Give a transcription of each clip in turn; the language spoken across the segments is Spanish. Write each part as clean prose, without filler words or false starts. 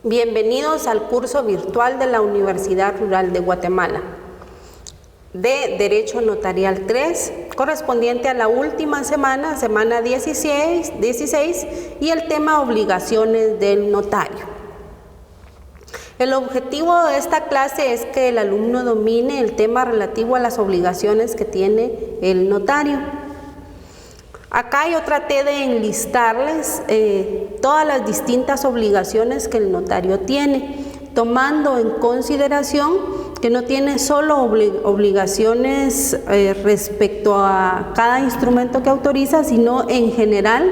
Bienvenidos al curso virtual de la Universidad Rural de Guatemala de Derecho Notarial 3, correspondiente a la última semana, semana 16, y el tema obligaciones del notario. El objetivo de esta clase es que el alumno domine el tema relativo a las obligaciones que tiene el notario. Acá yo traté de enlistarles todas las distintas obligaciones que el notario tiene, tomando en consideración que no tiene solo obligaciones respecto a cada instrumento que autoriza, sino en general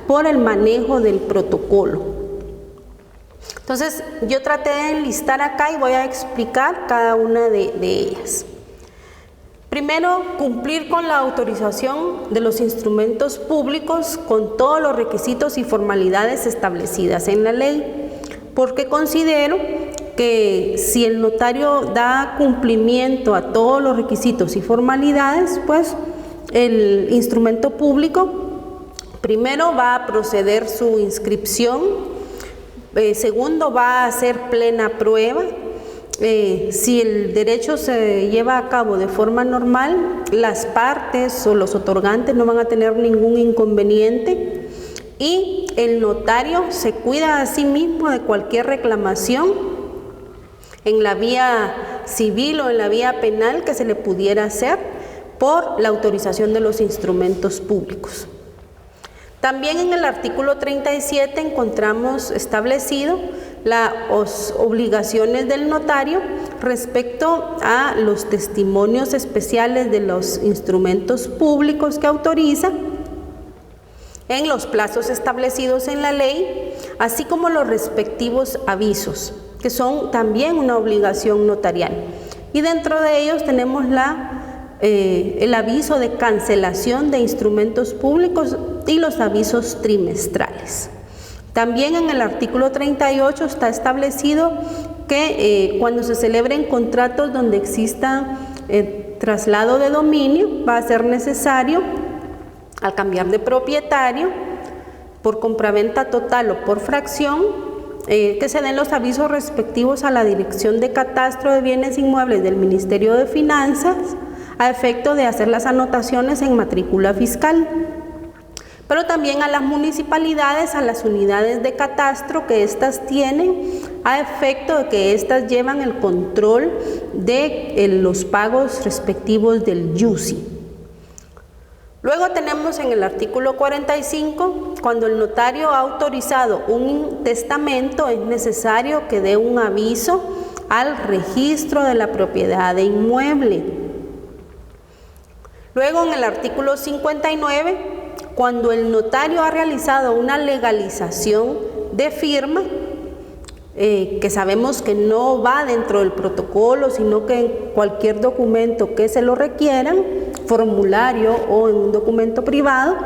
por el manejo del protocolo. Entonces, yo traté de enlistar acá y voy a explicar cada una de ellas. Primero, cumplir con la autorización de los instrumentos públicos con todos los requisitos y formalidades establecidas en la ley, porque considero que si el notario da cumplimiento a todos los requisitos y formalidades, pues el instrumento público primero va a proceder su inscripción, segundo va a hacer plena prueba. Si el derecho se lleva a cabo de forma normal, las partes o los otorgantes no van a tener ningún inconveniente y el notario se cuida a sí mismo de cualquier reclamación en la vía civil o en la vía penal que se le pudiera hacer por la autorización de los instrumentos públicos. También en el artículo 37 encontramos establecido las obligaciones del notario respecto a los testimonios especiales de los instrumentos públicos que autoriza en los plazos establecidos en la ley, así como los respectivos avisos, que son también una obligación notarial. Y dentro de ellos tenemos el aviso de cancelación de instrumentos públicos y los avisos trimestrales. También en el artículo 38 está establecido que cuando se celebren contratos donde exista traslado de dominio, va a ser necesario, al cambiar de propietario, por compraventa total o por fracción, que se den los avisos respectivos a la Dirección de Catastro de Bienes Inmuebles del Ministerio de Finanzas, a efecto de hacer las anotaciones en matrícula fiscal, pero también a las municipalidades, a las unidades de catastro que éstas tienen, a efecto de que éstas llevan el control de los pagos respectivos del YUSI. Luego tenemos en el artículo 45, cuando el notario ha autorizado un testamento, es necesario que dé un aviso al registro de la propiedad de inmueble. Luego en el artículo 59, cuando el notario ha realizado una legalización de firma, que sabemos que no va dentro del protocolo, sino que en cualquier documento que se lo requieran, formulario o en un documento privado,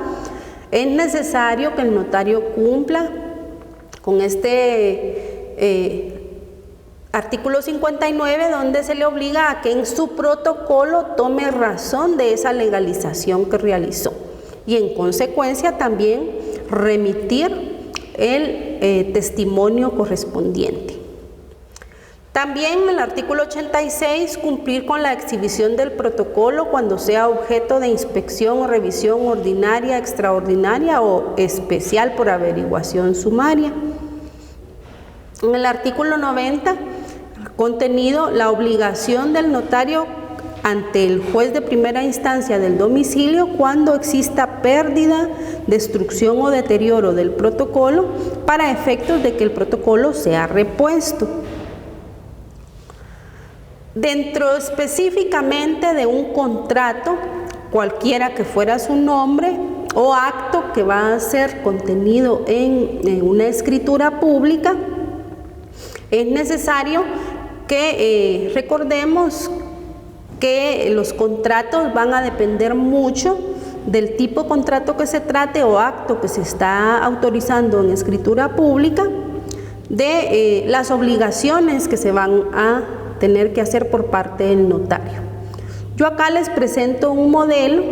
es necesario que el notario cumpla con este artículo 59, donde se le obliga a que en su protocolo tome razón de esa legalización que realizó y en consecuencia también remitir el testimonio correspondiente. También en el artículo 86, cumplir con la exhibición del protocolo cuando sea objeto de inspección o revisión ordinaria, extraordinaria o especial por averiguación sumaria. En el artículo 90, contenido la obligación del notario ante el juez de primera instancia del domicilio cuando exista pérdida, destrucción o deterioro del protocolo para efectos de que el protocolo sea repuesto. Dentro específicamente de un contrato, cualquiera que fuera su nombre o acto que va a ser contenido en una escritura pública, es necesario que recordemos que los contratos van a depender mucho del tipo de contrato que se trate o acto que se está autorizando en escritura pública, de las obligaciones que se van a tener que hacer por parte del notario. Yo acá les presento un modelo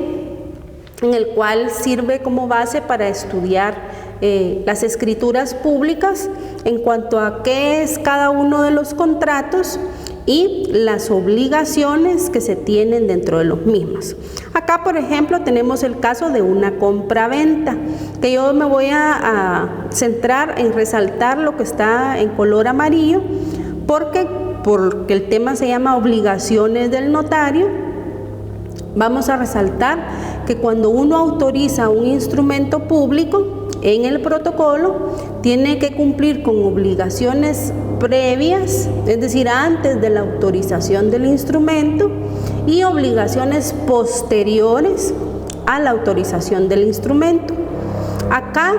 en el cual sirve como base para estudiar las escrituras públicas en cuanto a qué es cada uno de los contratos y las obligaciones que se tienen dentro de los mismos. Acá, por ejemplo, tenemos el caso de una compra-venta, que yo me voy a centrar en resaltar lo que está en color amarillo, porque el tema se llama obligaciones del notario. Vamos a resaltar que cuando uno autoriza un instrumento público, en el protocolo tiene que cumplir con obligaciones previas, es decir, antes de la autorización del instrumento, y obligaciones posteriores a la autorización del instrumento. Acá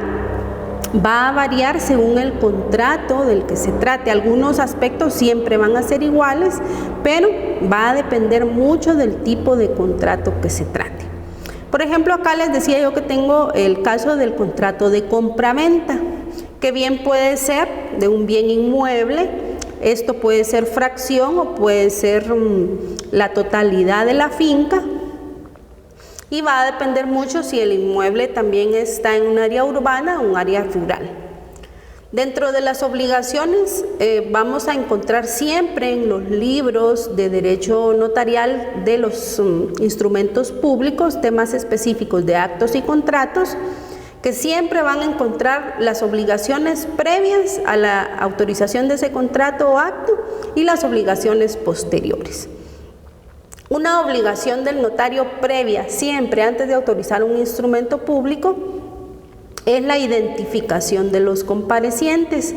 va a variar según el contrato del que se trate. Algunos aspectos siempre van a ser iguales, pero va a depender mucho del tipo de contrato que se trate. Por ejemplo, acá les decía yo que tengo el caso del contrato de compraventa, que bien puede ser de un bien inmueble. Esto puede ser fracción o puede ser la totalidad de la finca, y va a depender mucho si el inmueble también está en un área urbana o un área rural. Dentro de las obligaciones vamos a encontrar siempre en los libros de derecho notarial de los instrumentos públicos temas específicos de actos y contratos, que siempre van a encontrar las obligaciones previas a la autorización de ese contrato o acto y las obligaciones posteriores. Una obligación del notario previa, siempre antes de autorizar un instrumento público, es la identificación de los comparecientes.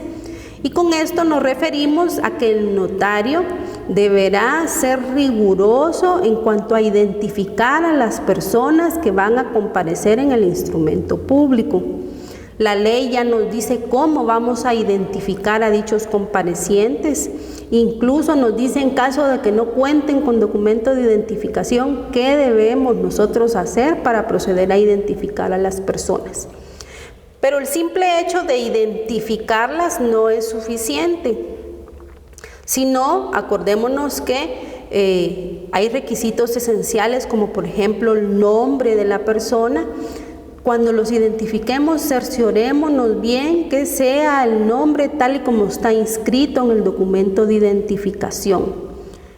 Y con esto nos referimos a que el notario deberá ser riguroso en cuanto a identificar a las personas que van a comparecer en el instrumento público. La ley ya nos dice cómo vamos a identificar a dichos comparecientes. Incluso nos dice, en caso de que no cuenten con documento de identificación, qué debemos nosotros hacer para proceder a identificar a las personas. Pero el simple hecho de identificarlas no es suficiente, sino acordémonos que hay requisitos esenciales, como por ejemplo el nombre de la persona. Cuando los identifiquemos, cerciorémonos bien que sea el nombre tal y como está inscrito en el documento de identificación.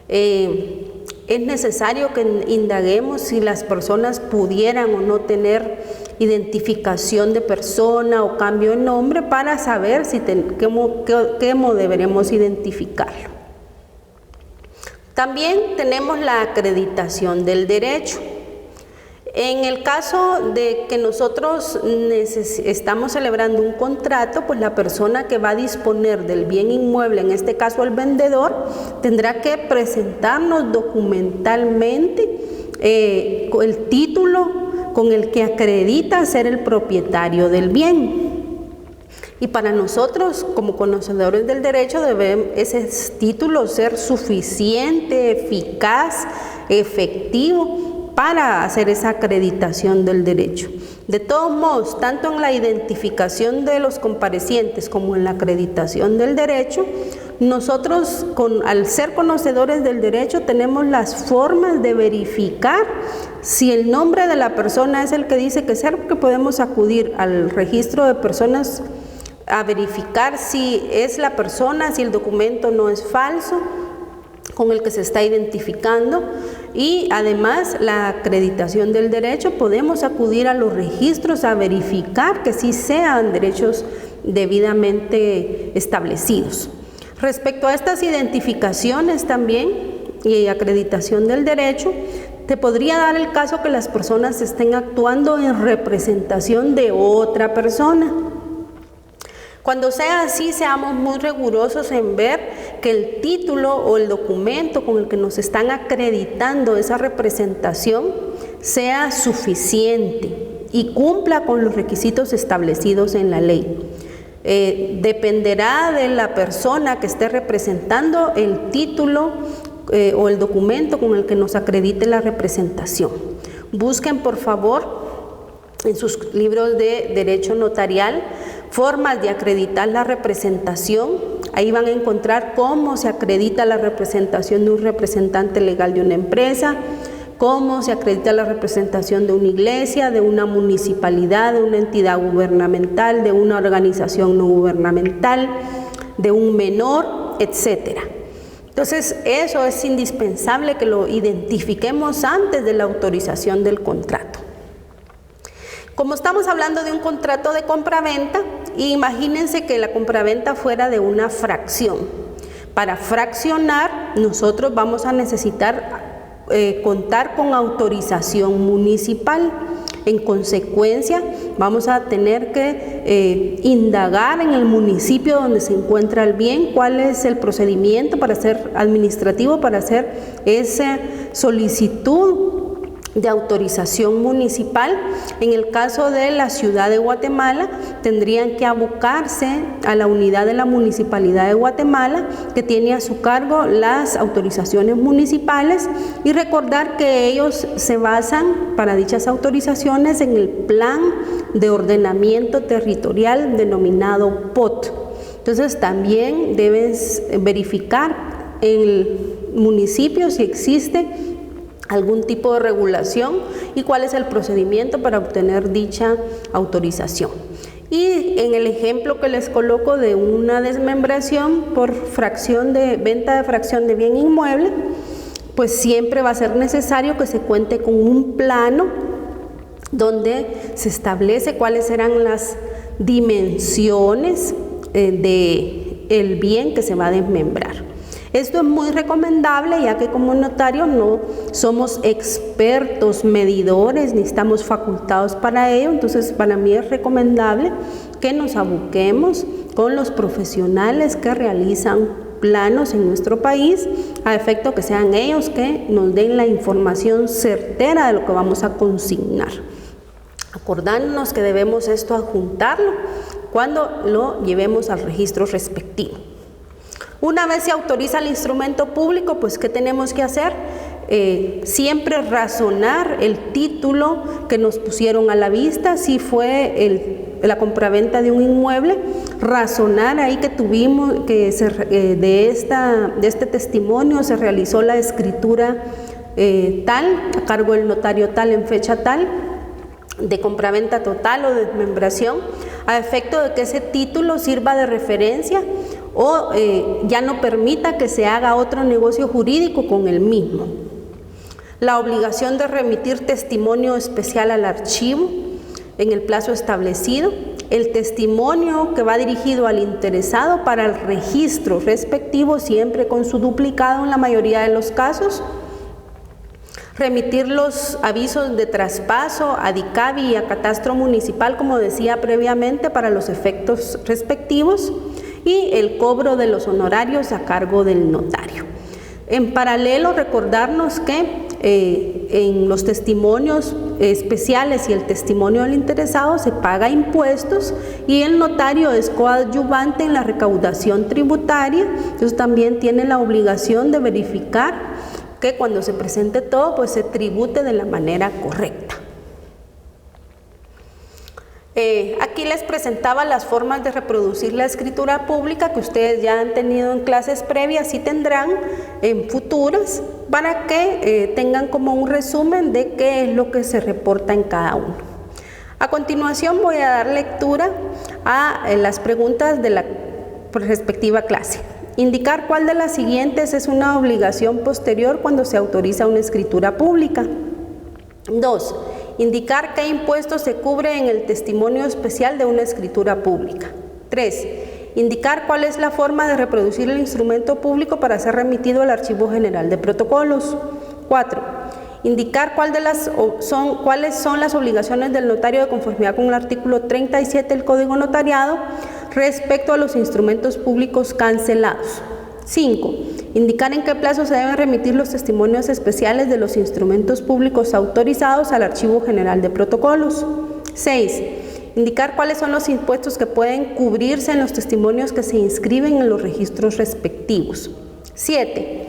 Es necesario que indaguemos si las personas pudieran o no tener identificación de persona o cambio de nombre para saber si cómo deberemos identificarlo. También tenemos la acreditación del derecho. En el caso de que nosotros estamos celebrando un contrato, pues la persona que va a disponer del bien inmueble, en este caso el vendedor, tendrá que presentarnos documentalmente el título con el que acredita ser el propietario del bien. Y para nosotros, como conocedores del derecho, debe ese título ser suficiente, eficaz, efectivo, para hacer esa acreditación del derecho. De todos modos, tanto en la identificación de los comparecientes como en la acreditación del derecho, nosotros, al ser conocedores del derecho, tenemos las formas de verificar si el nombre de la persona es el que dice que ser, porque podemos acudir al registro de personas a verificar si es la persona, si el documento no es falso con el que se está identificando. Y además la acreditación del derecho, podemos acudir a los registros a verificar que sí sean derechos debidamente establecidos. Respecto a estas identificaciones también y acreditación del derecho, te podría dar el caso que las personas estén actuando en representación de otra persona. Cuando sea así, seamos muy rigurosos en ver que el título o el documento con el que nos están acreditando esa representación sea suficiente y cumpla con los requisitos establecidos en la ley. Dependerá de la persona que esté representando el título o el documento con el que nos acredite la representación. Busquen, por favor, en sus libros de derecho notarial, formas de acreditar la representación. Ahí van a encontrar cómo se acredita la representación de un representante legal de una empresa, cómo se acredita la representación de una iglesia, de una municipalidad, de una entidad gubernamental, de una organización no gubernamental, de un menor, etcétera. Entonces, eso es indispensable que lo identifiquemos antes de la autorización del contrato. Como estamos hablando de un contrato de compraventa, imagínense que la compraventa fuera de una fracción. Para fraccionar, nosotros vamos a necesitar contar con autorización municipal. En consecuencia, vamos a tener que indagar en el municipio donde se encuentra el bien cuál es el procedimiento para hacer administrativo para hacer esa solicitud de autorización municipal. En el caso de la ciudad de Guatemala, tendrían que abocarse a la unidad de la Municipalidad de Guatemala, que tiene a su cargo las autorizaciones municipales, y recordar que ellos se basan para dichas autorizaciones en el Plan de Ordenamiento Territorial denominado POT. Entonces, también debes verificar en el municipio si existe algún tipo de regulación y cuál es el procedimiento para obtener dicha autorización. Y en el ejemplo que les coloco de una desmembración por fracción de venta de fracción de bien inmueble, pues siempre va a ser necesario que se cuente con un plano donde se establece cuáles serán las dimensiones del bien que se va a desmembrar. Esto es muy recomendable, ya que como notarios no somos expertos medidores ni estamos facultados para ello. Entonces, para mí es recomendable que nos aboquemos con los profesionales que realizan planos en nuestro país, a efecto que sean ellos que nos den la información certera de lo que vamos a consignar. Acordándonos que debemos esto adjuntarlo cuando lo llevemos al registro respectivo. Una vez se autoriza el instrumento público, pues ¿qué tenemos que hacer? Siempre razonar el título que nos pusieron a la vista, si fue la compraventa de un inmueble, razonar ahí que tuvimos, que de este testimonio se realizó la escritura tal, a cargo del notario tal, en fecha tal, de compraventa total o de desmembración, a efecto de que ese título sirva de referencia o ya no permita que se haga otro negocio jurídico con el mismo. La obligación de remitir testimonio especial al archivo en el plazo establecido, el testimonio que va dirigido al interesado para el registro respectivo, siempre con su duplicado en la mayoría de los casos, remitir los avisos de traspaso a DICABI y a Catastro Municipal, como decía previamente, para los efectos respectivos, y el cobro de los honorarios a cargo del notario. En paralelo, recordarnos que en los testimonios especiales y el testimonio del interesado se paga impuestos y el notario es coadyuvante en la recaudación tributaria. Entonces también tiene la obligación de verificar que cuando se presente todo, pues se tribute de la manera correcta. Aquí les presentaba las formas de reproducir la escritura pública que ustedes ya han tenido en clases previas y tendrán en futuras, para que tengan como un resumen de qué es lo que se reporta en cada uno. A continuación voy a dar lectura a las preguntas de la respectiva clase. Indicar cuál de las siguientes es una obligación posterior cuando se autoriza una escritura pública. 2. Indicar qué impuesto se cubre en el testimonio especial de una escritura pública. 3. Indicar cuál es la forma de reproducir el instrumento público para ser remitido al Archivo General de Protocolos. 4. Indicar cuáles son las obligaciones del notario de conformidad con el artículo 37 del Código Notariado respecto a los instrumentos públicos cancelados. 5. Indicar en qué plazo se deben remitir los testimonios especiales de los instrumentos públicos autorizados al Archivo General de Protocolos. 6. Indicar cuáles son los impuestos que pueden cubrirse en los testimonios que se inscriben en los registros respectivos. 7.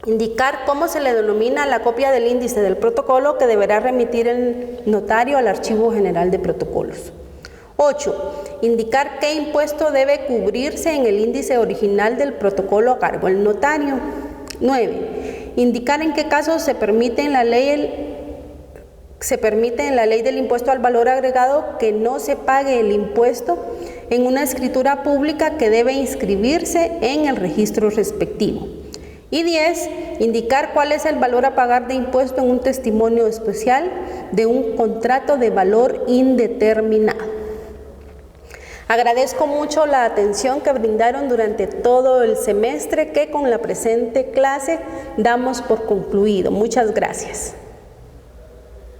Indicar cómo se le denomina la copia del índice del protocolo que deberá remitir el notario al Archivo General de Protocolos. 8. Indicar qué impuesto debe cubrirse en el índice original del protocolo a cargo del notario. 9. indicar en qué casos se permite en la ley del impuesto al valor agregado que no se pague el impuesto en una escritura pública que debe inscribirse en el registro respectivo. Y 10, indicar cuál es el valor a pagar de impuesto en un testimonio especial de un contrato de valor indeterminado. Agradezco mucho la atención que brindaron durante todo el semestre, que con la presente clase damos por concluido. Muchas gracias.